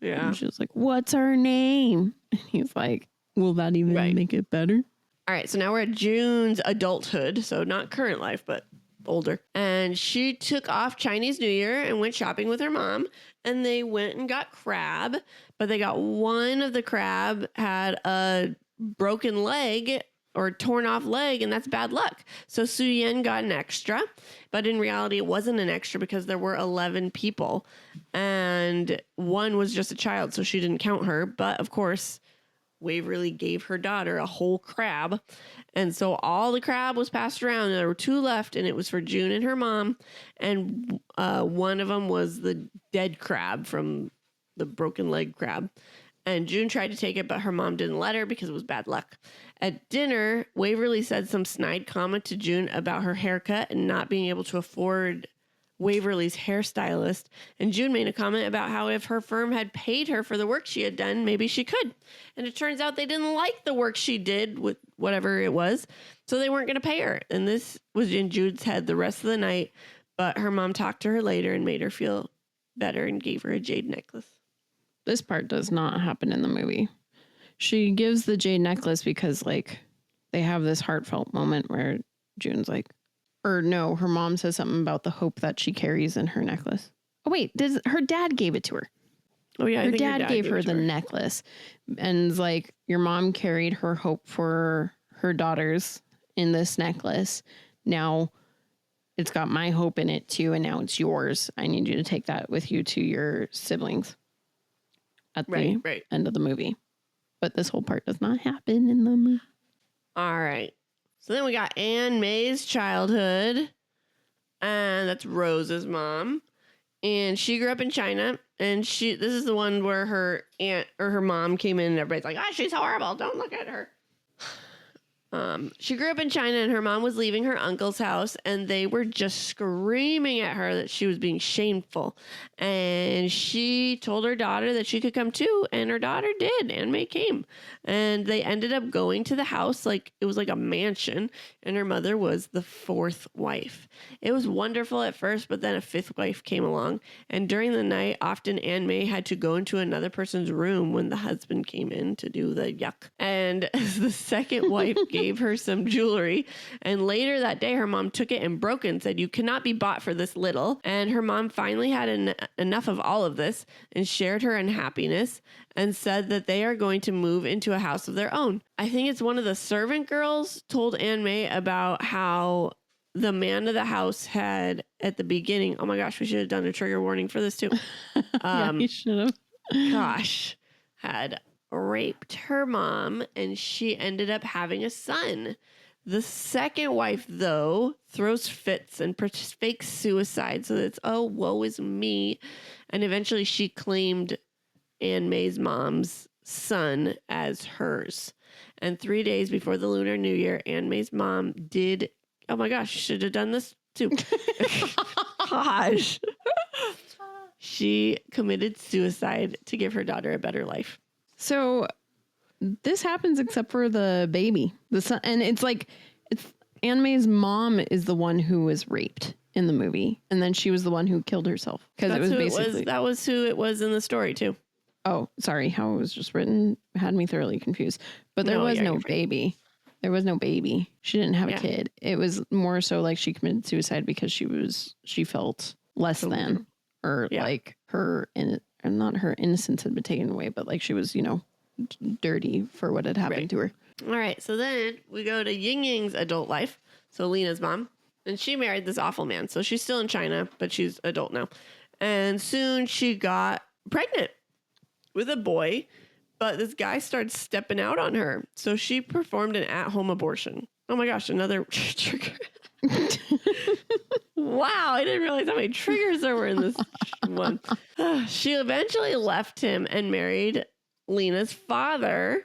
B: Yeah.
A: And she was like, "What's her name?" And he's like, "Will that even make it better?"
B: All right. So now we're at June's adulthood. So not current life, but older. And she took off Chinese New Year and went shopping with her mom. And they went and got crab. But they got one of the crab had a broken leg or torn off leg, and that's bad luck. So Su Yen got an extra, but in reality, it wasn't an extra because there were 11 people, and one was just a child, so she didn't count her. But of course, Waverly gave her daughter a whole crab, and so all the crab was passed around. There were 2 left, and it was for June and her mom, and one of them was the dead crab from the broken leg crab. And June tried to take it, but her mom didn't let her because it was bad luck. At dinner, Waverly said some snide comment to June about her haircut and not being able to afford Waverly's hairstylist. And June made a comment about how if her firm had paid her for the work she had done, maybe she could. And it turns out they didn't like the work she did with whatever it was, so they weren't going to pay her. And this was in June's head the rest of the night. But her mom talked to her later and made her feel better and gave her a jade necklace.
A: This part does not happen in the movie. She gives the jade necklace because, like, they have this heartfelt moment where June's like, or no, her mom says something about the hope that she carries in her necklace. Oh, wait, her dad gave it to her.
B: Oh, yeah.
A: Her dad gave her the necklace and is like, your mom carried her hope for her daughters in this necklace. Now it's got my hope in it too. And now it's yours. I need you to take that with you to your siblings at the end of the movie. But this whole part does not happen in the movie.
B: All right. So then we got Anne May's childhood. And that's Rose's mom. And she grew up in China. And this is the one where her aunt or her mom came in and everybody's like, she's horrible. Don't look at her. She grew up in China and her mom was leaving her uncle's house and they were just screaming at her that she was being shameful. And she told her daughter that she could come too. And her daughter did. Anne May came. And they ended up going to the house like it was like a mansion. And her mother was the fourth wife. It was wonderful at first, but then a fifth wife came along. And during the night, often Anne May had to go into another person's room when the husband came in to do the yuck. And the second wife gave her some jewelry. And later that day, her mom took it and broke it and said, you cannot be bought for this little. And her mom finally had enough of all of this and shared her unhappiness and said that they are going to move into a house of their own. I think it's one of the servant girls told Anne May about how the man of the house had at the beginning, oh my gosh, we should have done a trigger warning for this too.
A: Yeah, you should have.
B: Gosh, had raped her mom and she ended up having a son. The second wife, though, throws fits and fakes suicide. So it's, oh, woe is me. And eventually she claimed Anne May's mom's son as hers. And 3 days before the Lunar New Year, Anne May's mom did, oh my gosh, should have done this too. Gosh. She committed suicide to give her daughter a better life.
A: So this happens except for the baby, the son. And it's Anne May's mom is the one who was raped in the movie. And then she was the one who killed herself. Because it was basically.
B: That was who it was in the story too.
A: Oh, sorry. How it was just written had me thoroughly confused. But there was no baby. There was no baby. She didn't have a kid. It was more so like she committed suicide because she felt less than, or like her, not her innocence had been taken away, but like she was, dirty for what had happened to her.
B: All right. So then we go to Ying Ying's adult life. So Lena's mom, and she married this awful man. So she's still in China, but she's adult now. And soon she got pregnant with a boy, but this guy started stepping out on her. So she performed an at-home abortion. Oh my gosh, another trigger. Wow, I didn't realize how many triggers there were in this one. She eventually left him and married Lena's father.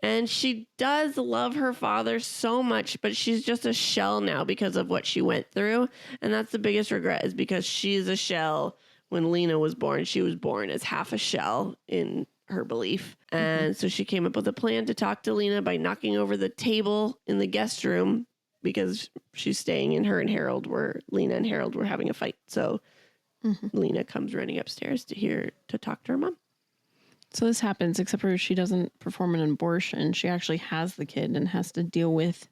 B: And she does love her father so much, but she's just a shell now because of what she went through. And that's the biggest regret, is because she's a shell. When Lena was born, she was born as half a shell in her belief. And so she came up with a plan to talk to Lena by knocking over the table in the guest room, because she's staying in her and Harold Lena and Harold were having a fight. So Lena comes running upstairs to talk to her mom.
A: So this happens, except for she doesn't perform an abortion. She actually has the kid and has to deal with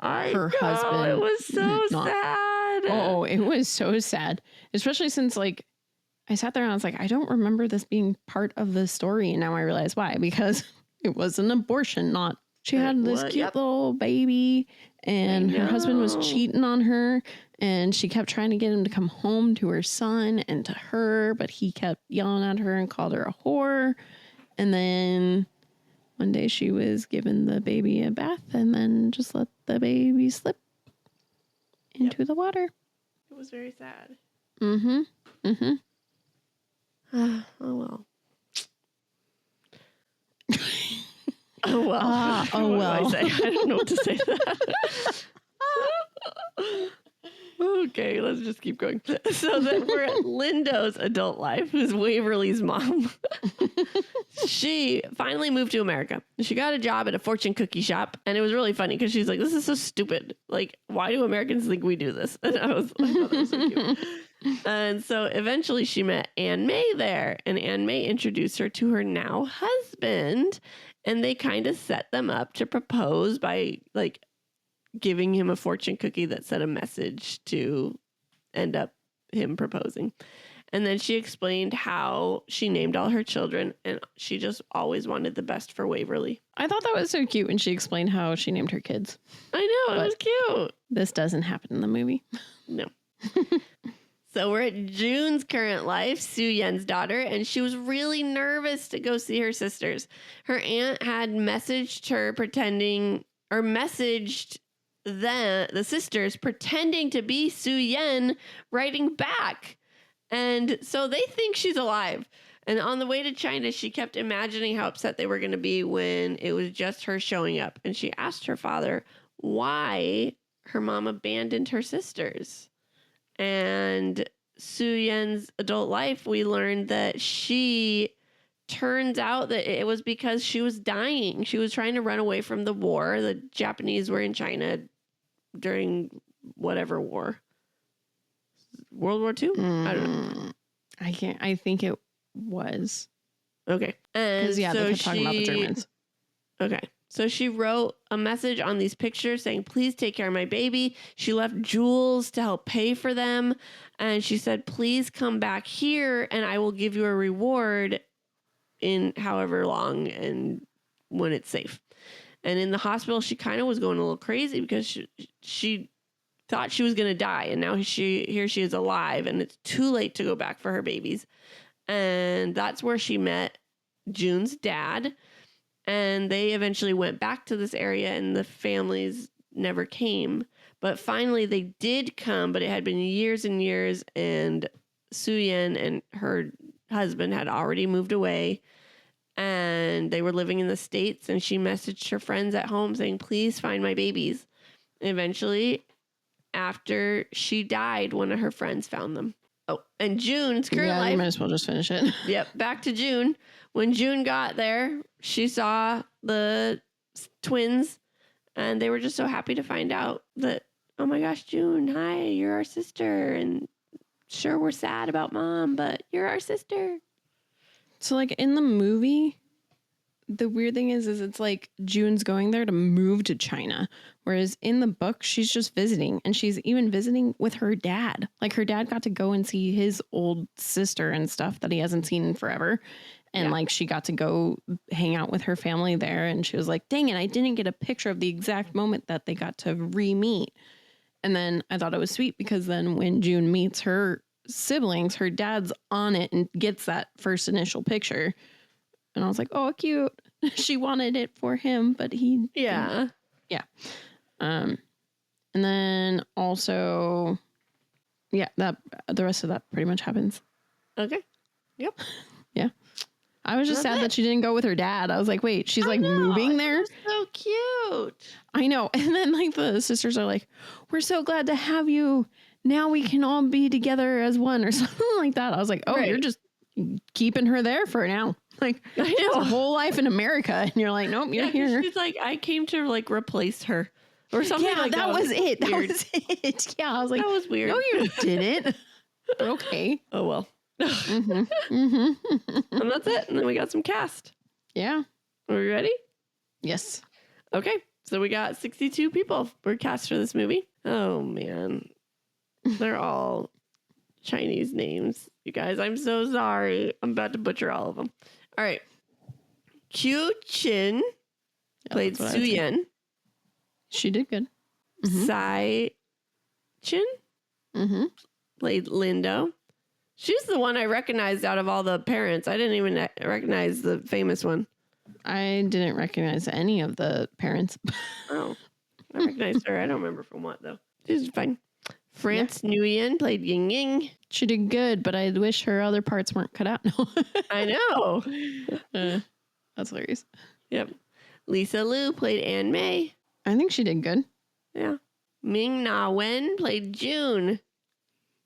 A: her husband.
B: It was so sad.
A: Oh, it was so sad. Especially since I sat there and I was like, I don't remember this being part of the story. And now I realize why, because it was an abortion, she had this cute little baby and her husband was cheating on her and she kept trying to get him to come home to her son and to her, but he kept yelling at her and called her a whore. And then one day she was giving the baby a bath and then just let the baby slip into the water.
B: It was very sad.
A: Mm-hmm.
B: Oh, well. Oh, well.
A: Oh, well.
B: What do I say? I don't know what to say to that. Okay, let's just keep going. So then we're at Lindo's adult life, who's Waverly's mom. She finally moved to America. She got a job at a fortune cookie shop, and it was really funny because she's like, this is so stupid. Like, why do Americans think we do this? And I thought that was so cute. And so eventually she met Anne May there, and Anne May introduced her to her now husband, and they kind of set them up to propose by giving him a fortune cookie that said a message to end up him proposing. And then she explained how she named all her children, and she just always wanted the best for Waverly.
A: I thought that was so cute when she explained how she named her kids.
B: I know, it was cute.
A: This doesn't happen in the movie.
B: No. So we're at June's current life, Soo Yen's daughter, and she was really nervous to go see her sisters. Her aunt had messaged the sisters pretending to be Soo Yen, writing back. And so they think she's alive. And on the way to China, she kept imagining how upset they were going to be when it was just her showing up. And she asked her father why her mom abandoned her sisters. And Soo Yen's adult life, we learned that turns out that it was because she was dying. She was trying to run away from the war. The Japanese were in China during whatever war. World War II? I don't know.
A: I think it was.
B: Okay. And
A: yeah,
B: so
A: they kept talking about the Germans.
B: Okay. So she wrote a message on these pictures saying, please take care of my baby. She left jewels to help pay for them. And she said, please come back here and I will give you a reward in however long and when it's safe. And in the hospital, she kind of was going a little crazy because she thought she was going to die. And now she is alive and it's too late to go back for her babies. And that's where she met June's dad. And they eventually went back to this area and the families never came. But finally they did come, but it had been years and years. And Soo Yen and her husband had already moved away. And they were living in the States. And she messaged her friends at home saying, please find my babies. And eventually, after she died, one of her friends found them. Oh, and June's current life.
A: You might as well just finish it.
B: Yep, back to June. When June got there, she saw the twins, and they were just so happy to find out that, oh my gosh, June, hi, you're our sister. And sure, we're sad about mom, but you're our sister.
A: So, like, in the movie, the weird thing is it's like June's going there to move to China. Whereas in the book, she's just visiting. And she's even visiting with her dad. Like, her dad got to go and see his old sister and stuff that he hasn't seen in forever. And, like, she got to go hang out with her family there. And she was like, dang it, I didn't get a picture of the exact moment that they got to re-meet. And then I thought it was sweet because then when June meets her siblings, her dad's on it and gets that first initial picture. And I was like, oh, cute. She wanted it for him, but he didn't. Yeah. And then also, that the rest of that pretty much happens.
B: Okay. Yep.
A: Yeah. I was just sad that she didn't go with her dad. I was like, wait, she's like moving there.
B: So cute.
A: I know. And then like the sisters are like, we're so glad to have you. Now we can all be together as one or something like that. I was like, oh, you're just keeping her there for now. Like, I know. It's a whole life in America. And you're like, nope, you're here.
B: She's like, I came to like replace her or something like that.
A: That was it. That was it. Yeah. I was like,
B: that was weird.
A: No, you didn't. Okay.
B: Oh, well. And that's it. And then we got some cast.
A: Yeah.
B: Are we ready?
A: Yes.
B: Okay. So we got 62 people were cast for this movie. Oh, man. They're all Chinese names. You guys, I'm so sorry. I'm about to butcher all of them. All right. Q Chin played Soo Yen.
A: She did good.
B: Sai Chin played Lindo. She's the one I recognized out of all the parents. I didn't even recognize the famous one.
A: I didn't recognize any of the parents.
B: Oh, I recognized her. I don't remember from what, though. She's fine. France Nguyen played Ying Ying.
A: She did good, but I wish her other parts weren't cut out. No.
B: I know.
A: That's hilarious.
B: Yep. Lisa Liu played Anne May.
A: I think she did good.
B: Yeah. Ming Na Wen played June.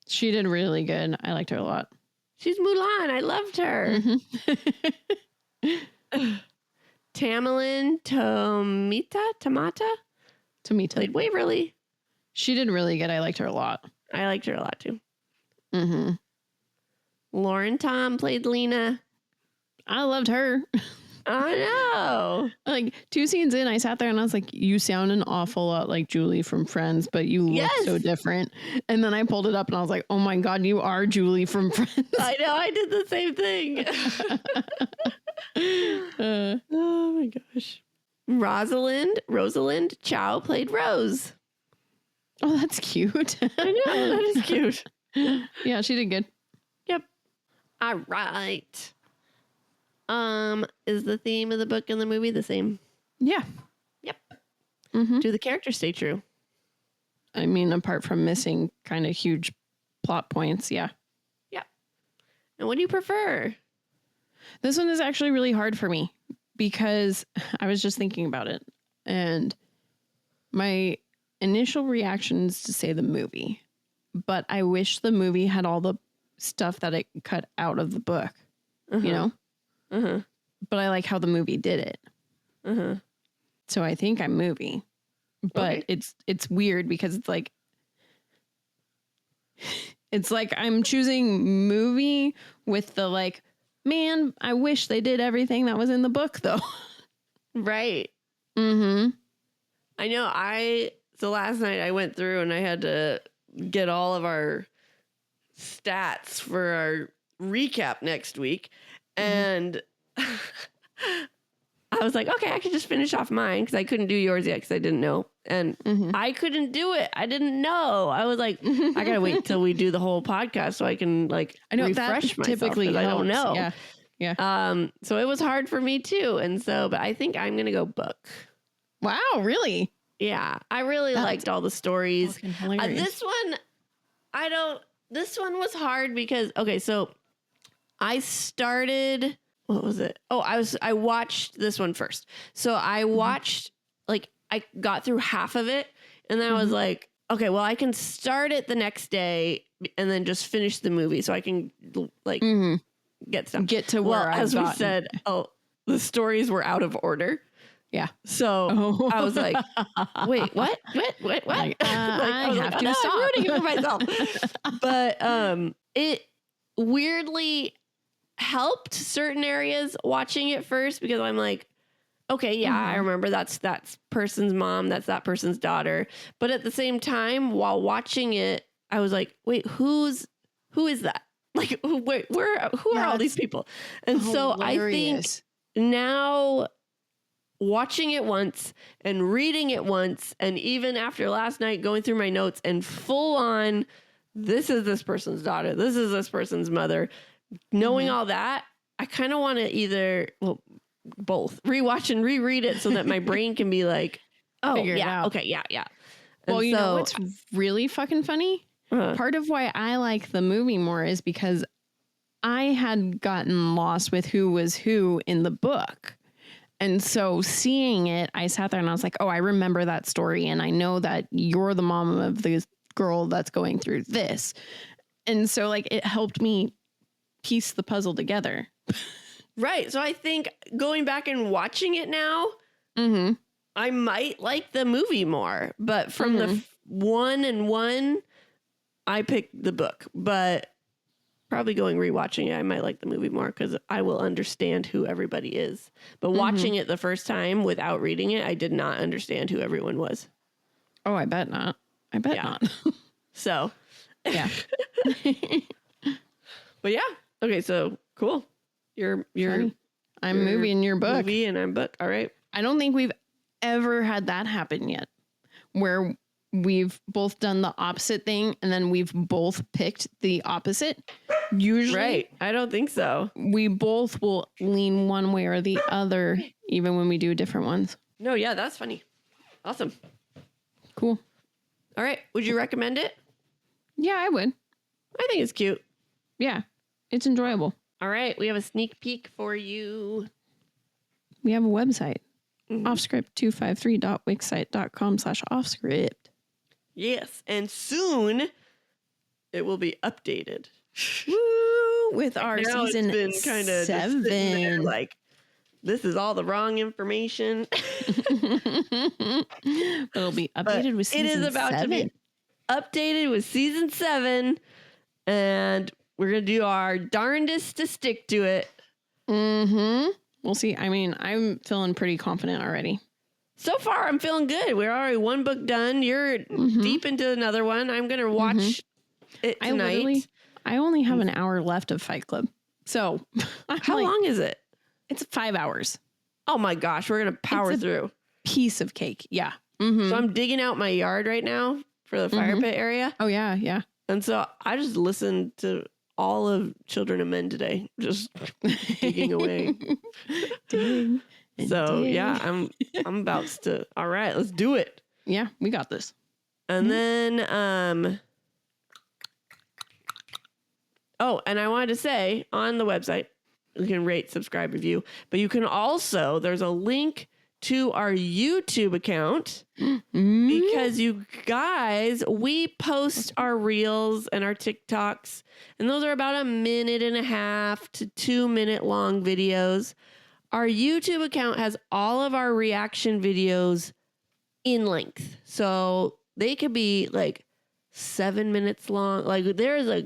A: She did really good. I liked her a lot.
B: She's Mulan. I loved her. Tamilyn Tomita played Waverly.
A: She did really good. I liked her a lot.
B: I liked her a lot too. Lauren Tom played Lena.
A: I loved her.
B: I know.
A: Like 2 scenes in, I sat there and I was like, you sound an awful lot like Julie from Friends, but you look so different. And then I pulled it up and I was like, oh my God, you are Julie from Friends.
B: I know. I did the same thing. Oh my gosh. Rosalind Chow played Rose.
A: Oh, that's cute.
B: I know. That is cute.
A: Yeah, she did good.
B: Yep. All right. Is the theme of the book and the movie the same?
A: Yeah.
B: Yep.
A: Mm-hmm.
B: Do the characters stay true?
A: I mean, apart from missing kind of huge plot points, yeah.
B: Yep. And what do you prefer?
A: This one is actually really hard for me because I was just thinking about it. And my initial reaction is to say the movie. But I wish the movie had all the stuff that it cut out of the book, you know? But I like how the movie did it. So I think I'm movie. But it's weird because it's like I'm choosing movie with the like, man, I wish they did everything that was in the book though.
B: Right.
A: Mm-hmm.
B: I know. So last night I went through and I had to get all of our stats for our recap next week. And I was like, okay, I could just finish off mine because I couldn't do yours yet because I didn't know. And I couldn't do it. I didn't know. I was like, I got to wait till we do the whole podcast so I can like refresh myself. Typically I don't know.
A: Yeah. Yeah.
B: So it was hard for me too. And so, but I think I'm going to go book.
A: Wow. Really?
B: Yeah. I really liked all the stories.
A: This
B: one was hard because, okay, so I started, what was it? Oh, I watched this one first. So I watched, like, I got through half of it and then I was like, okay, well, I can start it the next day and then just finish the movie so I can like get stuff.
A: Get to where
B: as we said, the stories were out of order.
A: Yeah.
B: So I was like, wait, what? Like,
A: I have to stop.
B: I'm rooting for myself. But it weirdly helped certain areas watching it first because I'm like, okay, yeah, I remember that's person's mom, that's that person's daughter. But at the same time, while watching it, I was like, wait, who is that? Like, wait, who are all these people? And so I think now watching it once and reading it once, and even after last night going through my notes and full on, this is this person's daughter, this is this person's mother, knowing all that, I kind of want to either, both rewatch and reread it so that my brain can be like, oh, yeah, okay, yeah.
A: Well, you know what's really fucking funny? Part of why I like the movie more is because I had gotten lost with who was who in the book. And so seeing it, I sat there and I was like, oh, I remember that story. And I know that you're the mom of the girl that's going through this. And so like it helped me piece the puzzle together.
B: Right. So I think going back and watching it now, I might like the movie more. But from the one, I picked the book. But probably going rewatching it, I might like the movie more because I will understand who everybody is. But watching it the first time without reading it, I did not understand who everyone was.
A: Oh, I bet not. I bet not.
B: So,
A: yeah.
B: But yeah. Okay. So cool. You're
A: I'm movie in your book.
B: Movie and I'm book. All right.
A: I don't think we've ever had that happen yet, where we've both done the opposite thing and then we've both picked the opposite. Usually,
B: right. I don't think so.
A: We both will lean one way or the other, even when we do different ones.
B: No, yeah, that's funny. Awesome.
A: Cool.
B: All right. Would you recommend it?
A: Yeah, I would.
B: I think it's cute.
A: Yeah, it's enjoyable.
B: All right. We have a sneak peek for you.
A: We have a website, offscript253.wixsite.com/offscript.
B: Yes. And soon it will be updated.
A: Woo! With our season
B: it's been kind of
A: 7.
B: Like, this is all the wrong information.
A: It'll be updated with season 7. It is about to be
B: updated with season 7. And we're going to do our darndest to stick to it.
A: We'll see. I mean, I'm feeling pretty confident already.
B: So far, I'm feeling good. We're already one book done. You're deep into another one. I'm going to watch it tonight.
A: I only have an hour left of Fight Club. So
B: how long is it?
A: It's 5 hours.
B: Oh my gosh, we're going to power through.
A: Piece of cake. Yeah.
B: So I'm digging out my yard right now for the fire pit area.
A: Oh, yeah. Yeah.
B: And so I just listened to all of Children of Men today, just digging away. Yeah, I'm about to. All right, let's do it.
A: Yeah, we got this.
B: And then, and I wanted to say on the website, you can rate, subscribe, review, but you can also, there's a link to our YouTube account because you guys, we post our reels and our TikToks, and those are about 1.5 to 2 minute long videos. Our YouTube account has all of our reaction videos in length. So they could be like 7 minutes long. Like there's a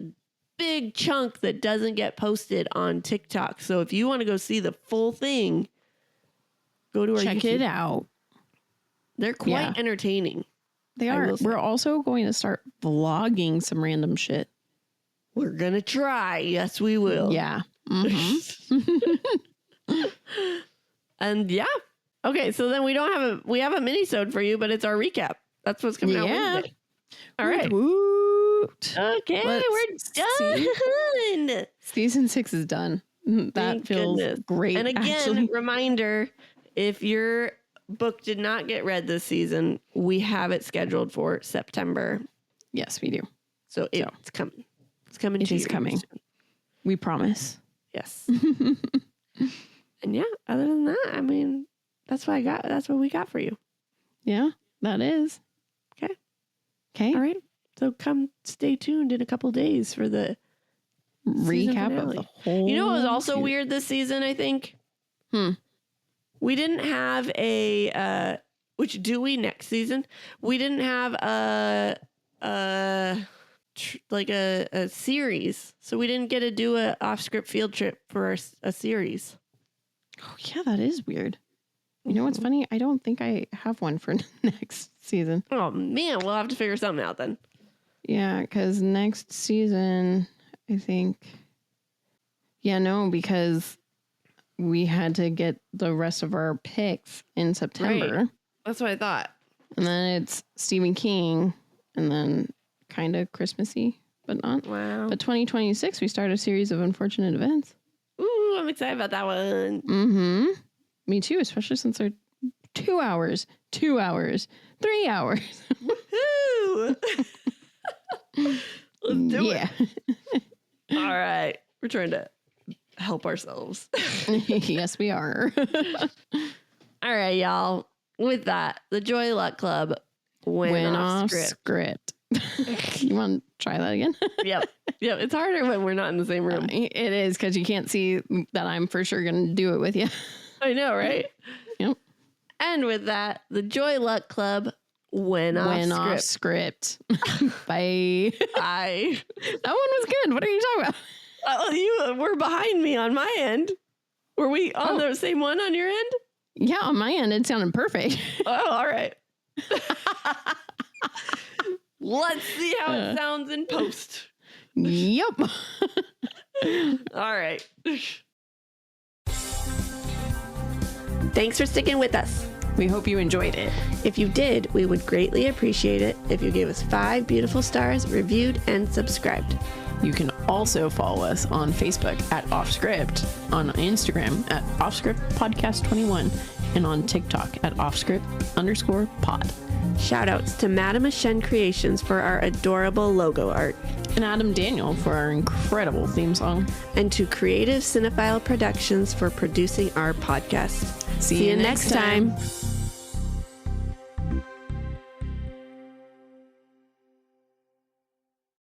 B: big chunk that doesn't get posted on TikTok. So if you want to go see the full thing, go to our
A: Check
B: YouTube.
A: it out.
B: They're quite entertaining.
A: They are. We're also going to start vlogging some random shit.
B: We're going to try. Yes, we will.
A: Yeah.
B: And yeah. Okay, so then we have a mini-sode for you, but it's our recap. That's what's coming out Wednesday. All right. Okay, we're done.
A: Season 6 is done. That feels great.
B: And again, reminder, if your book did not get read this season, we have it scheduled for September.
A: Yes, we do.
B: So it's coming. It's coming.
A: It is coming. We promise.
B: Yes. And yeah, other than that, I mean, that's what I got. That's what we got for you.
A: Yeah, that is.
B: Okay.
A: All right.
B: So come stay tuned in a couple days for the
A: recap of the whole.
B: You know what was also weird this season, I think? We didn't have a which do we next season? We didn't have a series. So we didn't get to do a Offscript field trip for a series.
A: Oh yeah, that is weird. You know what's funny? I don't think I have one for next season.
B: Oh man, we'll have to figure something out then.
A: Yeah, because next season, I think. Yeah, no, because we had to get the rest of our picks in September.
B: Right. That's what I thought.
A: And then it's Stephen King, and then kind of Christmassy, but not.
B: Wow.
A: But 2026, we start a series of unfortunate events.
B: Ooh, I'm excited about that
A: one. Me too, especially since they're 2 hours, 3 hours.
B: Woohoo! Let's do it. All right. We're trying to help ourselves.
A: Yes, we are.
B: All right, y'all. With that, the Joy Luck Club went off
A: script. You want to try that again?
B: Yep. It's harder when we're not in the same room.
A: It is, because you can't see that I'm for sure going to do it with you.
B: I know, right?
A: Yep.
B: And with that, the Joy Luck Club went off script.
A: Bye.
B: Bye.
A: That one was good. What are you talking about?
B: You were behind me on my end. Were we on the same one on your end?
A: Yeah, on my end, it sounded perfect.
B: Oh, all right. Let's see how it sounds in post.
A: Yep.
B: All right. Thanks for sticking with us.
A: We hope you enjoyed it.
B: If you did, we would greatly appreciate it if you gave us 5 beautiful stars, reviewed, and subscribed.
A: You can also follow us on Facebook at Offscript, on Instagram at Offscript Podcast 21, and on TikTok at Offscript_pod.
B: Shoutouts to Madame Ashen Creations for our adorable logo art.
A: And Adam Daniel for our incredible theme song.
B: And to Creative Cinephile Productions for producing our podcast.
A: See you next time.